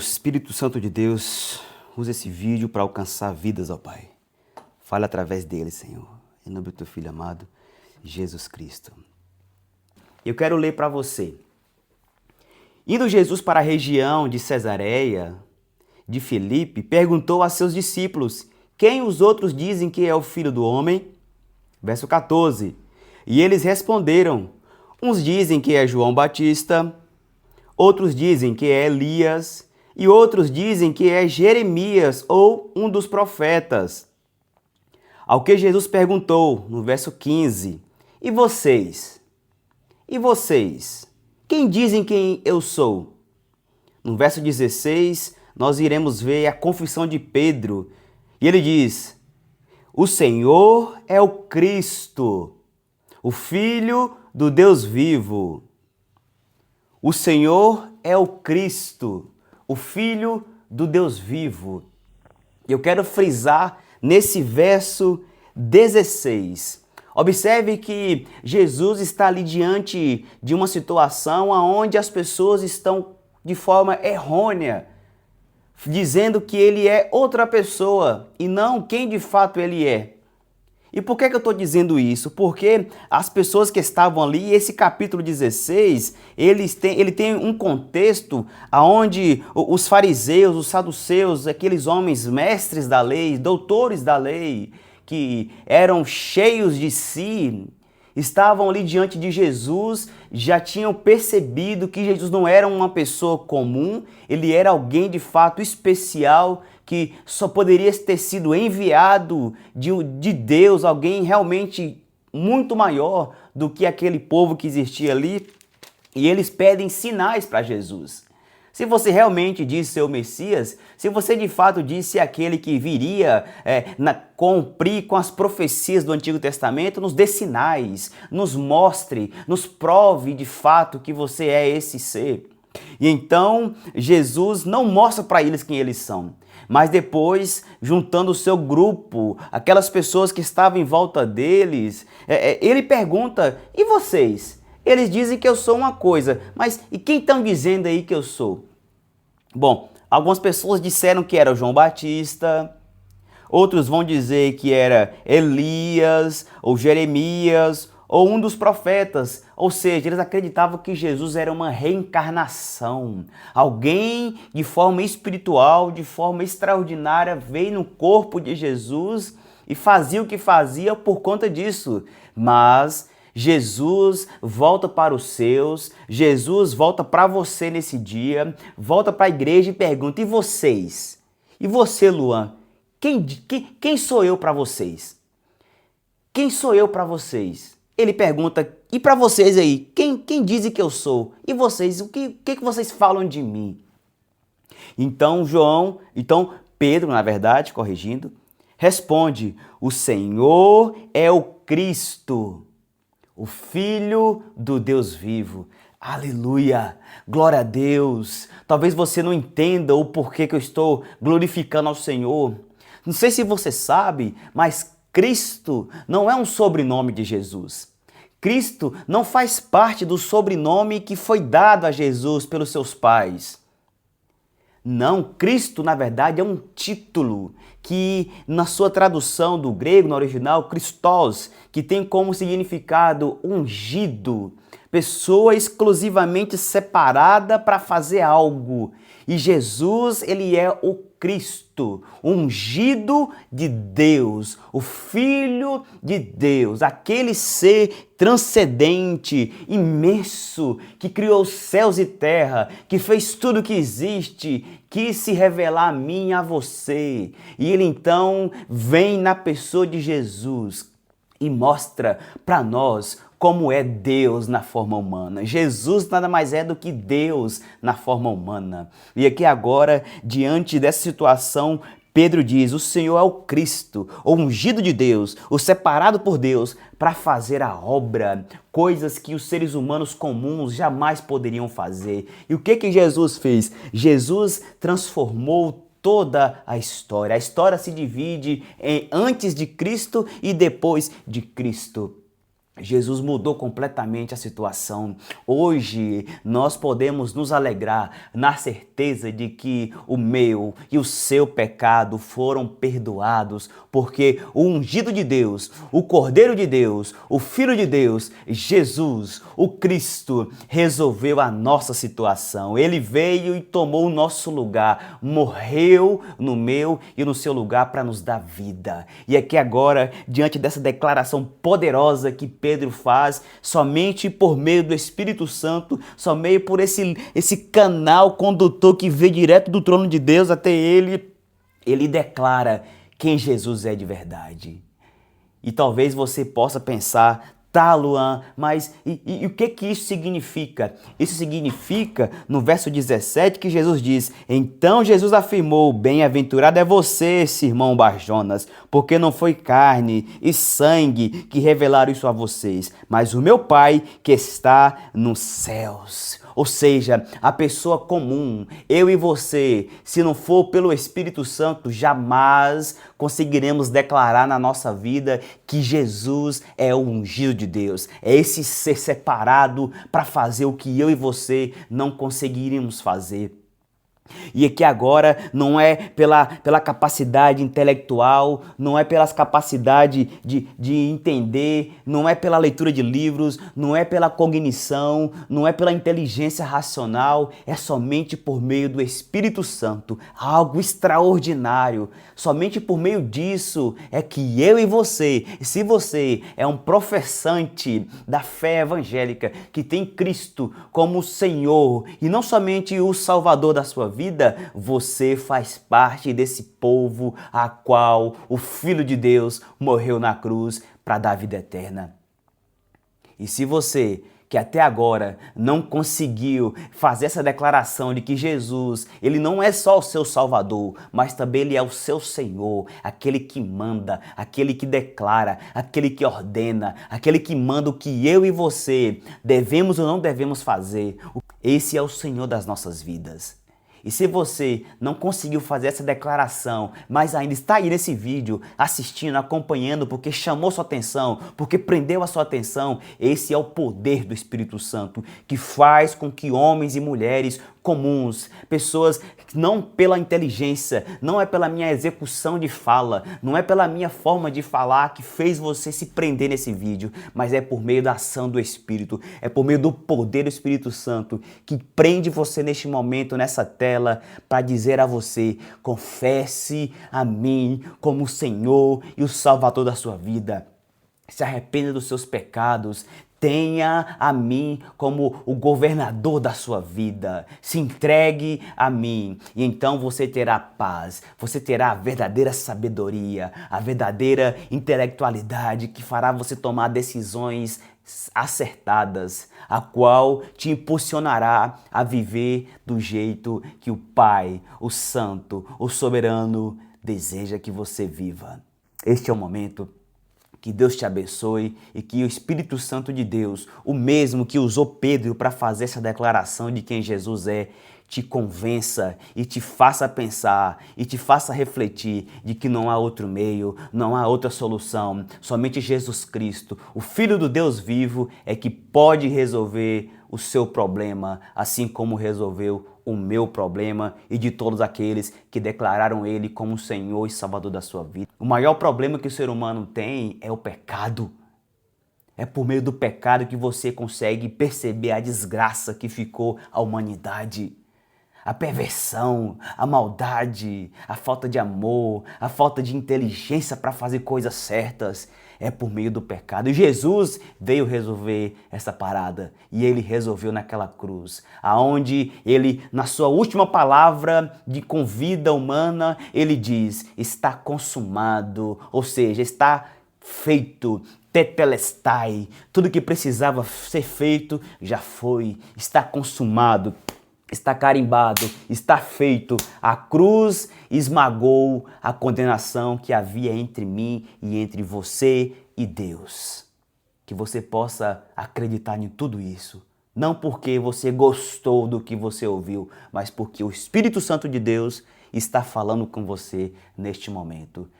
Espírito Santo de Deus, usa esse vídeo para alcançar vidas, ó Pai. Fala através dele, Senhor. Em nome do teu Filho amado, Jesus Cristo. Eu quero ler para você. Indo Jesus para a região de Cesareia, de Filipe, perguntou a seus discípulos: quem os outros dizem que é o Filho do Homem? Verso 14. E eles responderam: uns dizem que é João Batista, outros dizem que é Elias, e outros dizem que é Jeremias ou um dos profetas. Ao que Jesus perguntou, no verso 15, e vocês? E vocês? Quem dizem quem eu sou? No verso 16, nós iremos ver a confissão de Pedro. E ele diz: o Senhor é o Cristo, o Filho do Deus vivo. O Senhor é o Cristo, o Filho do Deus vivo. Eu quero frisar nesse verso 16. Observe que Jesus está ali diante de uma situação onde as pessoas estão de forma errônea, dizendo que ele é outra pessoa e não quem de fato ele é. E por que eu estou dizendo isso? Porque as pessoas que estavam ali, esse capítulo 16, ele tem um contexto onde os fariseus, os saduceus, aqueles homens mestres da lei, doutores da lei, que eram cheios de si, estavam ali diante de Jesus, já tinham percebido que Jesus não era uma pessoa comum, ele era alguém de fato especial, que só poderia ter sido enviado de Deus, alguém realmente muito maior do que aquele povo que existia ali. E eles pedem sinais para Jesus. Se você realmente disse ser o Messias, se você de fato disse aquele que viria cumprir com as profecias do Antigo Testamento, nos dê sinais, nos mostre, nos prove de fato que você é esse ser. E então Jesus não mostra para eles quem eles são, mas depois, juntando o seu grupo, aquelas pessoas que estavam em volta deles, ele pergunta: e vocês? Eles dizem que eu sou uma coisa, mas e quem estão dizendo aí que eu sou? Bom, algumas pessoas disseram que era João Batista, outros vão dizer que era Elias ou Jeremias ou um dos profetas, ou seja, eles acreditavam que Jesus era uma reencarnação. Alguém de forma espiritual, de forma extraordinária, veio no corpo de Jesus e fazia o que fazia por conta disso. Mas Jesus volta para os seus, Jesus volta para você nesse dia, volta para a igreja e pergunta: e vocês? E você, Luan? Quem sou eu para vocês? Quem sou eu para vocês? Ele pergunta: e para vocês aí, quem dizem que eu sou? E vocês, o que vocês falam de mim? Então Pedro, na verdade, corrigindo, responde: o Senhor é o Cristo, o Filho do Deus vivo. Aleluia! Glória a Deus! Talvez você não entenda o porquê que eu estou glorificando ao Senhor. Não sei se você sabe, mas Cristo não é um sobrenome de Jesus. Cristo não faz parte do sobrenome que foi dado a Jesus pelos seus pais. Não, Cristo, na verdade, é um título que, na sua tradução do grego, no original, Christos, que tem como significado ungido, pessoa exclusivamente separada para fazer algo. E Jesus, ele é o Cristo, ungido de Deus, o Filho de Deus, aquele ser transcendente, imenso, que criou os céus e terra, que fez tudo que existe, quis se revelar a mim e a você. E ele então vem na pessoa de Jesus e mostra para nós como é Deus na forma humana. Jesus nada mais é do que Deus na forma humana. E aqui agora, diante dessa situação, Pedro diz: o Senhor é o Cristo, o ungido de Deus, o separado por Deus para fazer a obra, coisas que os seres humanos comuns jamais poderiam fazer. E o que Jesus fez? Jesus transformou toda a história. A história se divide em antes de Cristo e depois de Cristo. Jesus mudou completamente a situação. Hoje nós podemos nos alegrar na certeza de que o meu e o seu pecado foram perdoados, porque o ungido de Deus, o Cordeiro de Deus, o Filho de Deus, Jesus, o Cristo, resolveu a nossa situação. Ele veio e tomou o nosso lugar, morreu no meu e no seu lugar para nos dar vida. E aqui agora, diante dessa declaração poderosa que Pedro faz, somente por meio do Espírito Santo, somente por esse canal condutor que vem direto do trono de Deus até ele declara quem Jesus é de verdade. E talvez você possa pensar, tá, Luan, mas e o que isso significa? Isso significa, no verso 17, que Jesus diz: então Jesus afirmou, bem-aventurado é você, irmão Bar-Jonas, porque não foi carne e sangue que revelaram isso a vocês, mas o meu Pai que está nos céus. Ou seja, a pessoa comum, eu e você, se não for pelo Espírito Santo, jamais conseguiremos declarar na nossa vida que Jesus é o ungido de Deus. É esse ser separado para fazer o que eu e você não conseguiríamos fazer. E aqui agora não é pela capacidade intelectual, não é pelas capacidades de entender, não é pela leitura de livros, não é pela cognição, não é pela inteligência racional, é somente por meio do Espírito Santo, algo extraordinário. Somente por meio disso é que eu e você, se você é um professante da fé evangélica, que tem Cristo como Senhor e não somente o Salvador da sua vida, você faz parte desse povo a qual o Filho de Deus morreu na cruz para dar vida eterna. E se você que até agora não conseguiu fazer essa declaração de que Jesus, ele não é só o seu Salvador, mas também ele é o seu Senhor, aquele que manda, aquele que declara, aquele que ordena, aquele que manda o que eu e você devemos ou não devemos fazer. Esse é o Senhor das nossas vidas. E se você não conseguiu fazer essa declaração, mas ainda está aí nesse vídeo, assistindo, acompanhando, porque chamou sua atenção, porque prendeu a sua atenção, esse é o poder do Espírito Santo, que faz com que homens e mulheres comuns, pessoas não pela inteligência, não é pela minha execução de fala, não é pela minha forma de falar que fez você se prender nesse vídeo, mas é por meio da ação do Espírito, é por meio do poder do Espírito Santo que prende você neste momento, nessa tela, para dizer a você: confesse a mim como o Senhor e o Salvador da sua vida. Se arrependa dos seus pecados. Tenha a mim como o governador da sua vida. Se entregue a mim e então você terá paz. Você terá a verdadeira sabedoria, a verdadeira intelectualidade que fará você tomar decisões acertadas, a qual te impulsionará a viver do jeito que o Pai, o Santo, o Soberano deseja que você viva. Este é o momento. Que Deus te abençoe e que o Espírito Santo de Deus, o mesmo que usou Pedro para fazer essa declaração de quem Jesus é, te convença e te faça pensar e te faça refletir de que não há outro meio, não há outra solução. Somente Jesus Cristo, o Filho do Deus vivo, é que pode resolver o seu problema, assim como resolveu o meu problema e de todos aqueles que declararam Ele como Senhor e Salvador da sua vida. O maior problema que o ser humano tem é o pecado. É por meio do pecado que você consegue perceber a desgraça que ficou a humanidade. A perversão, a maldade, a falta de amor, a falta de inteligência para fazer coisas certas. É por meio do pecado. E Jesus veio resolver essa parada. E ele resolveu naquela cruz. Aonde ele, na sua última palavra de convida humana, ele diz: está consumado. Ou seja, está feito. Tetelestai. Tudo que precisava ser feito já foi. Está consumado. Está carimbado, está feito. A cruz esmagou a condenação que havia entre mim e entre você e Deus. Que você possa acreditar em tudo isso. Não porque você gostou do que você ouviu, mas porque o Espírito Santo de Deus está falando com você neste momento.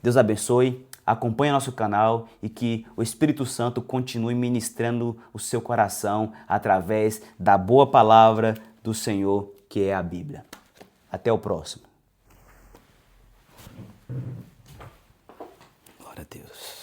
Deus abençoe. acompanhe nosso canal e que o Espírito Santo continue ministrando o seu coração através da boa palavra do Senhor, que é a Bíblia. Até o próximo. Glória a Deus.